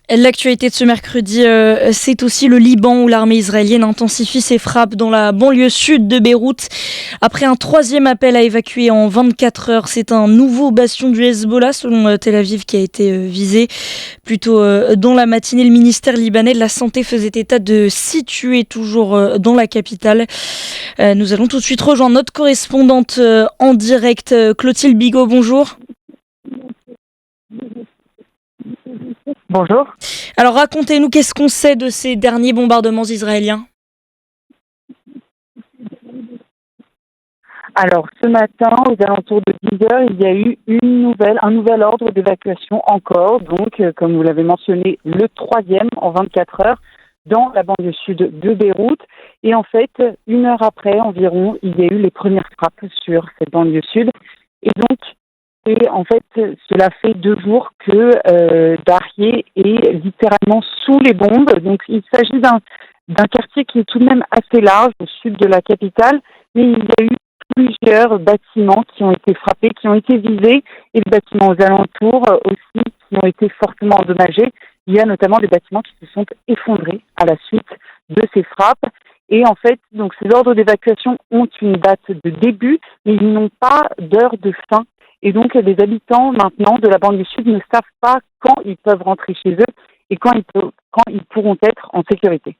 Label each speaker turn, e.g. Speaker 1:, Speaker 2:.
Speaker 1: L'actualité de ce mercredi, c'est aussi le Liban où l'armée israélienne intensifie ses frappes dans la banlieue sud de Beyrouth. Après un troisième appel à évacuer en 24 heures, c'est un nouveau bastion du Hezbollah selon Tel Aviv qui a été visé. Plus tôt dans la matinée, le ministère libanais de la Santé faisait état de 6 tués toujours dans la capitale. Nous allons tout de suite rejoindre notre correspondante en direct, Clotilde Bigot, bonjour.
Speaker 2: Bonjour.
Speaker 1: Alors racontez-nous, qu'est-ce qu'on sait de ces derniers bombardements israéliens ?
Speaker 2: Alors, ce matin, aux alentours de 10 heures, il y a eu un nouvel ordre d'évacuation encore. Donc, comme vous l'avez mentionné, le troisième en 24 heures dans la banlieue sud de Beyrouth. Et en fait, une heure après environ, il y a eu les premières frappes sur cette banlieue sud. Et donc, cela fait 2 jours que Darrié est littéralement sous les bombes. Donc, il s'agit d'un quartier qui est tout de même assez large au sud de la capitale, mais il y a eu plusieurs bâtiments qui ont été frappés, qui ont été visés, et les bâtiments aux alentours aussi qui ont été fortement endommagés. Il y a notamment des bâtiments qui se sont effondrés à la suite de ces frappes. Et en fait, donc ces ordres d'évacuation ont une date de début, mais ils n'ont pas d'heure de fin. Et donc, les habitants maintenant de la banlieue sud ne savent pas quand ils peuvent rentrer chez eux et quand ils pourront être en sécurité.